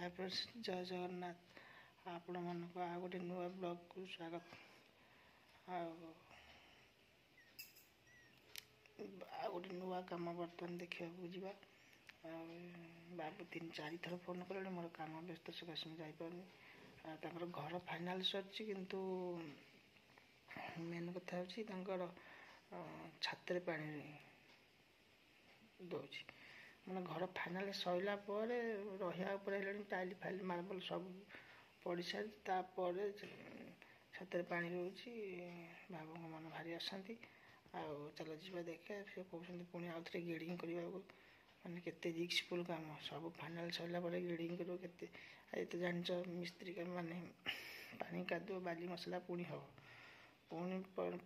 Hi friends जय जगन्नाथ आपण मानक आ गोटे नुआ ब्लॉग को स्वागत। आ गोटे नुआ कम बर्तमान देखा जा बाबू 3-4 थर फोन कले मोर कम व्यस्त सकाश मुझे जापर घर फाइनाल सर किंतु मेन कथा हूँ छात्र पानी दौर मैंने घर फाइनाल सरला रहा टाइल फाइल मार्बल सब पड़ सारी छात्र पानी रोच बाबू मन भारी आसती चल जा देखा से कहते पुणी आउ थे गेडिंग करने मैंने केते रिस्कफुल काम सब फाइनाल सरला गेडिंग कर तो जान मिस्त्री काम माने पानी कादुଅ बाली मसला पुणी हम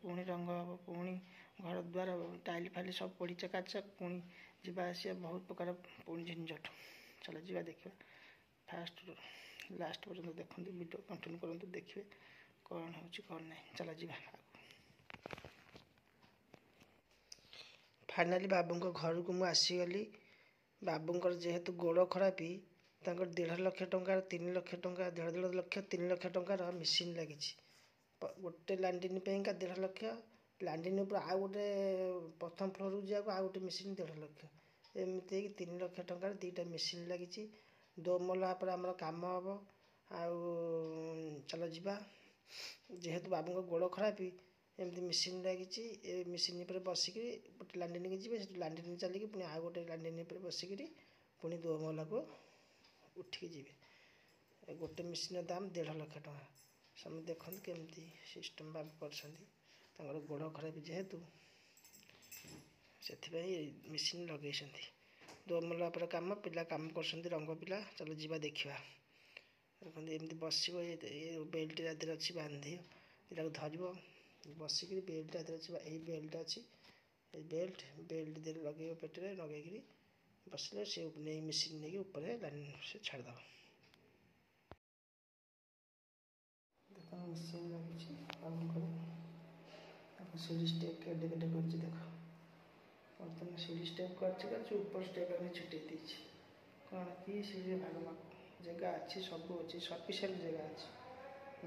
पुणी रंग हम पुणी घर द्वार टाइल फाइल सब पड़ी चकाचक पुणी जावास बहुत प्रकार पुणी झंझट। चलो जा देखा फास्ट लास्ट पर्यटन देखते वीडियो कंटिन्यू करूँ देखिए कौन हो कौन ना। चलो जा फाइनाली बाबू घर को मुझे आसीगली बाबूंर जेहेतु गोड़ खराब 1.5 लाख टंकार 3 लाख टंका 1.5 लाख 3 लाख टंकार मेसीन लगी गोटे लैंडिन का 1.5 लाख लैंडिन उपर आउ गोटे प्रथम फ्लोर को जाए आउ गोटे मेसीन 1.5 लाख एमती 3 लाख टंकार 2टा मेसीन लगी 2 महला पर आम कम हम आउ चल जा जेहेतु बाबू गोड़ खराब एमती मेसीन लगी मेसीन पर बसिक गोटे लैंडिन की जी लैंडिन चलिए पुणी आउ गोटे लैंडिन पर बसिक पुणी 2 महला को उठिकी जी गोटे मेसीन दाम 1.5 लाख टଙ୍କା समझ देखते केमती सिस्टम बाबू कर गोड़ खराब जेहेतु से मेसीन लगे 2 महला पर कम पिला कम कर रंग पिला। चलो जा देखा एमती बस बेल्ट रात अच्छी बांधि ये धर बसिक बेल्ट रात अच्छी बेल्ट अच्छी बेल्ट बेल्ट दे लगे पेटे लगे बसले से नहीं मेसीन नहीं ऊपर लाइन से छाड़द देख मेसीन लगी सीढ़ी स्टेप केटे केटे कर देख बर्तमान सीढ़ी स्टेप कर ऊपर स्टेप आगे छुटे देती कौन कि सीढ़ी भाग माग जगह अच्छी सब अच्छी सफिसीयंट जगह अच्छी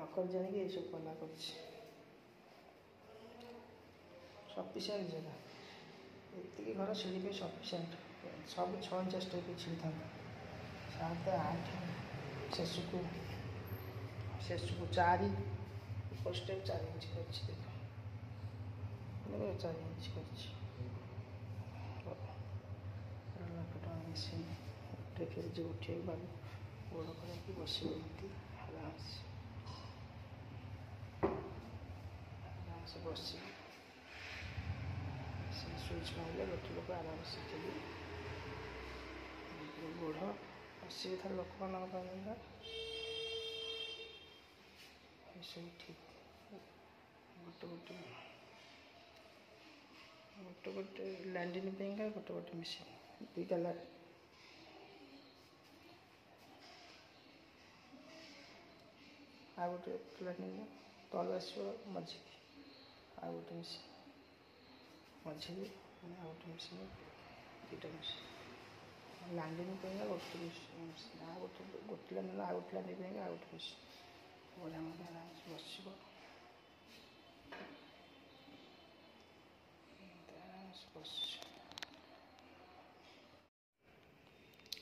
नकर जान ये सब कला कर सफिसीयंट जगह ये घर सीढ़ी पे सफिसीयंट सब 6 इंच स्टेप छिड़ी था 7 8 शेष को 4 ऊपर स्टेप 4 इंच कर देख 4 इंच कर फिर जो उठे बाबू गोड़ खराब बस आराम से बस स्विच मारे गोटे लोक आराम से चलिए गोड़ असुविधा लोक मान सब ठीक गोटे गोटे गोटे गोटे लैंडिन गोटे गोटे मेसीन 2टा आ गोटे लैंडिन तल आस मझी आ गोटे मेसीन मझी आ गोटे मेसीन 2टा मेसीन लैंडिन गोटे मेसीन आ गोटे गोटे लैंडिन आ गोटे लैंडिन आ गोटे मेसीन बढ़िया मत आराम से बस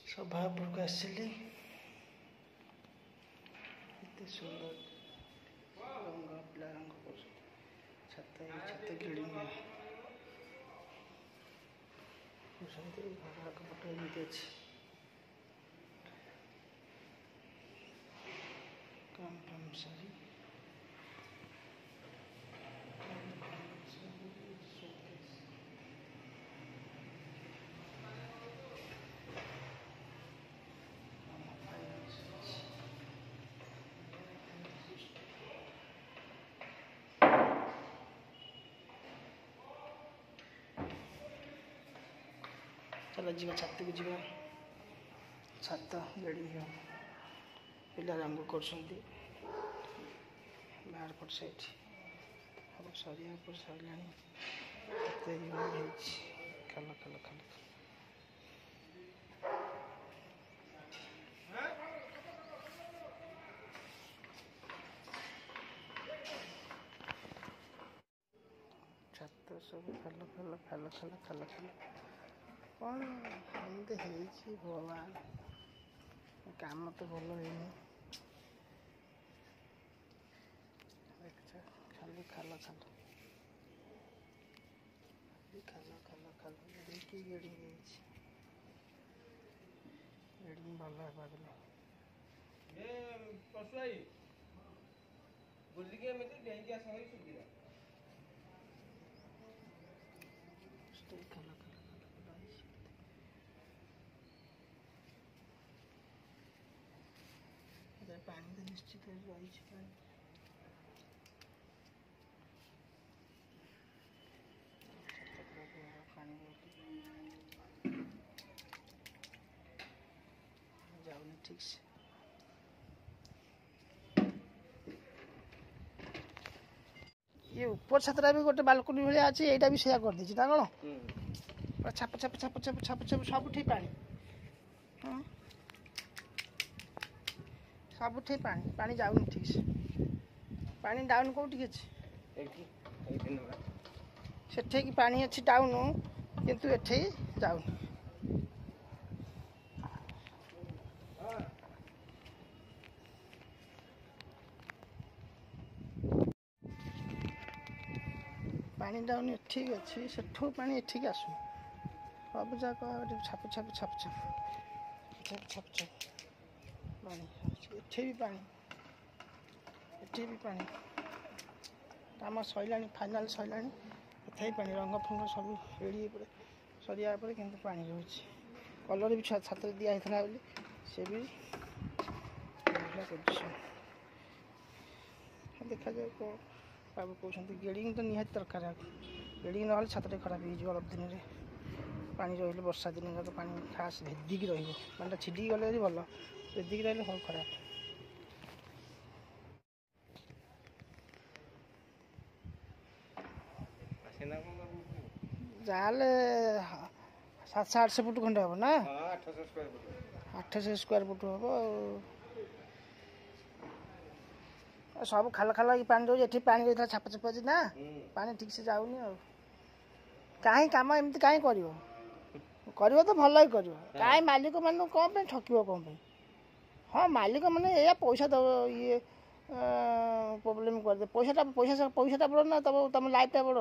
सभापुर को आसिली एत सुंदर रंग पिला रंग कर छत गिल्डिंग घर आगपटे एमती अच्छी काम फाम सारी चलो जी छात को जी छात रेडी हो पिला रंग कर बाहर पट साइड अब सरिया पर सरला खाल खाल खाल ଛାତ ସବୁ ଖାଲ ଖାଲ ଖାଲ ଖାଲ ଖାଲ ଖାଲ କ'ଣ ଏମିତି ହେଇଛି ଭଗବାନ। କାମ ତ ଭଲ ହେଇନି। ଦେଖୁଛ ଖାଲି ଖାଲ ଖାଲ ଖାଲ ଖାଲ ଖାଲ ଦେଇକି ଗେଡ଼ିଂ ହେଇଛି। ଗେଡ଼ିଂ ଭଲ ହେବାକୁ ବୁଲିକି ଏମିତି ଡେଇଁକି ଆସିକି ସୁବିଧା। ପାଣି ତ ନିଶ୍ଚିତ ରହିଛି ପାଣି। ପାଣି ଯାଉନି ଠିକ୍ ସେ। ये ऊपर छतरा भी गोटे बालकनी भाया अच्छे यहाँ भी सेया कर देछि ना कौन छाप छाप छाप छाप छाप छाप सबुठी पानी सबुठी पानी पानी जाऊनी ठीक से पानी डाउन कौटी अच्छे सेठे की पानी अच्छी डाउन किंतु एठे जाऊनी। पानी डाउन ठीक अच्छी सेठू पानी एठिक आसु सब जाक छाप छाप छाप छाप छाप छाप छाप पानी एठे भी पानी एठे भी पानी काम सैला फाइनाल सैला एथे पानी रंग फंग सब रेडी सरिया कि पानी रोचे कलर भी छात दिखाई बोली सी भी देखा जाए कौन बाबू कहते गेडिंग तो निहाती दरकार गेडिंग ना छात खराब हो अल्प दिन में पानी रही वर्षा दिन तो पानी खास भेदिकी रही छिड़ी गले भल भेदिकी रही भल खराब। जाल 700-800 फुट खंडे हम ना 800 स्क्वायर फुट हम सब खाल खाल पानी रोज ये पानी रही छाप छाप अच्छी ना पानी ठीक से जाऊनी कहीं कम एमती कहीं कर तो भल ही कर कहीं मालिक मान कौन ठक कौन हाँ मालिक मैंने या पैसा दब ये प्रोब्लेम कर दे पैसाटा बड़ ना तब तुम लाइफटा बड़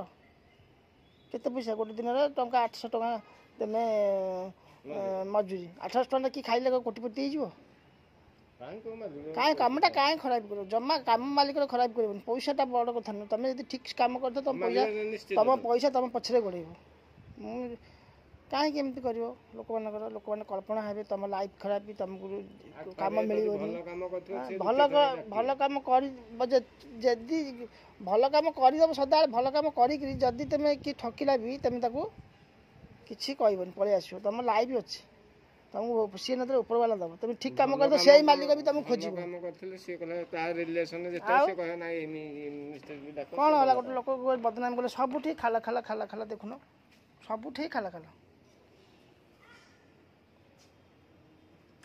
केते पैसा गोटे दिन टंका 800 टका तेमे मजूरी 800 टका कि खाइले कोटिपति हो कहीं कमटा कहीं खराब कर जमा कम मालिक खराब कर पैसाटा बड़ कथा नुह तुम यदि ठीक कम कर तुम पैसा तुम पछरे गोड़ कहीं केमती कर लोक मैंने कल्पना हे तुम लाइफ खराब भी तुमको कम मिल भल कम कर भल कम करदेव सदा भल कम करी तुम कि ठकिला भी तुम कि कहबन पलि आस तुम लाइफ अच्छी तुमको सी न ऊपर वाला दब तुम ठीक कम कर से मालिक भी तुमको खोज कौन है गोटे लोक बदनाम कले सब खाला खाला खाला खाला देखुन सब खाला खाला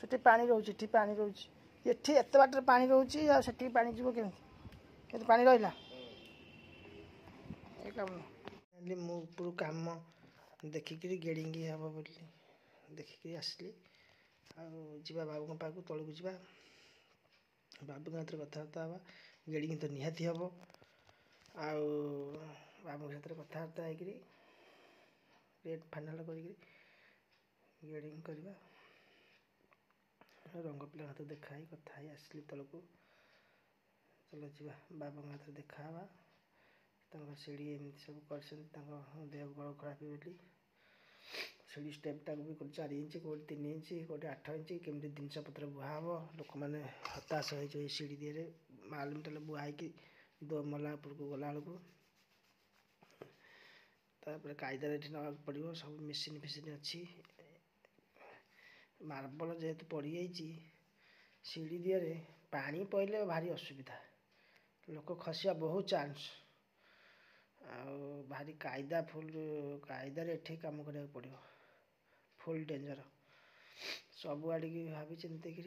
से पानी रोचे पानी रोचे ये एत बाट पानी रोचे से पानी जीव के पानी रहा ऊपर कम देखिक गेडिंग हम बोली देखिक आसली आवा बाबू पाक तौक जा बाबू हाथ में कथबार्ता हाँ गेडिंग तो निहाती हम बाबू हाथ में कथबार्ता होकर रेट फाइनाल कर गेडिंग करवा रंग पिला हाथ देखा कथा आसली तलक चलो जा बाबा हाथ में देखा सीढ़ी एमती सब कर देह बड़ खराब बोली सीढ़ी स्टेपटा भी 4 इंच कौट 3 इंच कौटे 8 इंच केमती जिनस पत्र बुहा हम लोक मैंने हताश हो सीढ़ी दिए मालूम टाल बुहाई दो मला उपर को गला बेलू तापर कायदार ये ना पड़ो सब मेसीन फेसीन अच्छी मार्बल जेहेतु पड़ जाइए सीढ़ी दिए पानी पड़े भारी असुविधा लोक खसिया बहुत चांस भारी कायदा फुल कायदार एठे काम करा पड़ो फुल डेंजर सब आड़ की भाभी चिंतिक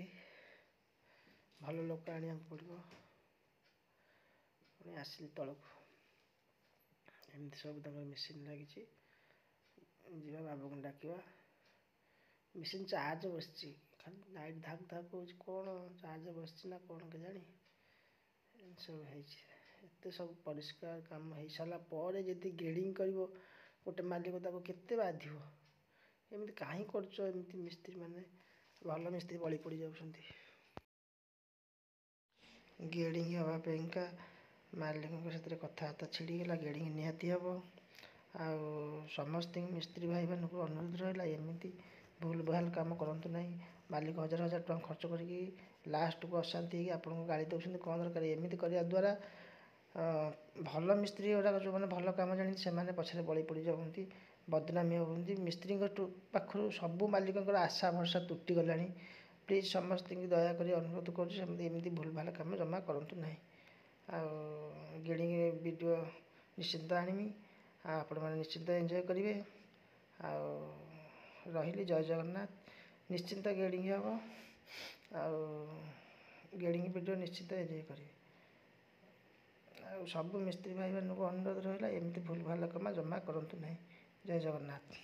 भल लोक आने पड़ो आसली तलक ଏମିତି ସବୁ ତାଙ୍କର ମେସିନ୍ ଲାଗିଛି। ଯିବା ବାବୁଙ୍କୁ ଡାକିବା। ମେସିନ୍ ଚାର୍ଜ ବସିଛି, ଖାଲି ଲାଇଟ୍ ଧାକୁ ଧାକୁ ହେଉଛି, କ'ଣ ଚାର୍ଜ ବସିଛି ନା କ'ଣ କେଜାଣି ଏମିତି ସବୁ ହେଇଛି। ଏତେ ସବୁ ପରିଷ୍କାର କାମ ହେଇସାରିଲା ପରେ ଯଦି ଗ୍ରେଡ଼ିଂ କରିବ ଗୋଟେ ମାଲିକ, ତାକୁ କେତେ ବାଧିବ। ଏମିତି କାହିଁ କରୁଛ ଏମିତି ମିସ୍ତ୍ରୀ ମାନେ, ଭଲ ମିସ୍ତ୍ରୀ ବଳି ପଡ଼ି ଯାଉଛନ୍ତି। ଗ୍ରେଡ଼ିଂ ହେବା ପାଇଁକା ମାଲିକଙ୍କ ସେଥିରେ କଥାବାର୍ତ୍ତା ଛିଡ଼ିଗଲା। ଗ୍ରେଡ଼ିଂ ନିହାତି ହେବ। ଆଉ ସମସ୍ତଙ୍କୁ ମିସ୍ତ୍ରୀ ଭାଇମାନଙ୍କୁ ଅନୁରୋଧ ରହିଲା, ଏମିତି ଭୁଲ ଭାଲ କାମ କରନ୍ତୁ ନାହିଁ। ମାଲିକ ହଜାର ହଜାର ଟଙ୍କା ଖର୍ଚ୍ଚ କରିକି ଲାଷ୍ଟକୁ ଅଶାନ୍ତି ହେଇକି ଆପଣଙ୍କୁ ଗାଳି ଦେଉଛନ୍ତି, କ'ଣ ଦରକାର। ଏମିତି କରିବା ଦ୍ୱାରା ଭଲ ମିସ୍ତ୍ରୀ ଗୁଡ଼ାକ ଯେଉଁମାନେ ଭଲ କାମ ଜାଣନ୍ତି ସେମାନେ ପଛରେ ବଳି ପଡ଼ିଯାଉଛନ୍ତି, ବଦନାମୀ ହେଉଛନ୍ତି। ମିସ୍ତ୍ରୀଙ୍କ ପାଖରୁ ସବୁ ମାଲିକଙ୍କର ଆଶା ଭରସା ତୁଟିଗଲାଣି। ପ୍ଲିଜ୍ ସମସ୍ତଙ୍କୁ ଦୟାକରି ଅନୁରୋଧ କରୁଛି, ସେମିତି ଏମିତି ଭୁଲ ଭାଲ କାମ ଜମା କରନ୍ତୁ ନାହିଁ। ଆଉ ଗ୍ରେଡ଼ିଂ ଭିଡ଼ିଓ ନିଶ୍ଚିନ୍ତ ଆଣିବି, ଆଉ ଆପଣମାନେ ନିଶ୍ଚିନ୍ତ ଏନ୍ଜୟ କରିବେ। ଆଉ ରହିଲି, ଜୟ ଜଗନ୍ନାଥ। ନିଶ୍ଚିନ୍ତ ଗ୍ରେଡ଼ିଂ ହେବ, ଆଉ ଗ୍ରେଡ଼ିଂ ଭିଡ଼ିଓ ନିଶ୍ଚିନ୍ତ ଏନ୍ଜୟ କରିବେ। ଆଉ ସବୁ ମିସ୍ତ୍ରୀ ଭାଇମାନଙ୍କୁ ଅନୁରୋଧ ରହିଲା, ଏମିତି ଭୁଲ ଭାଲ କାମ ଜମା କରନ୍ତୁ ନାହିଁ। ଜୟ ଜଗନ୍ନାଥ।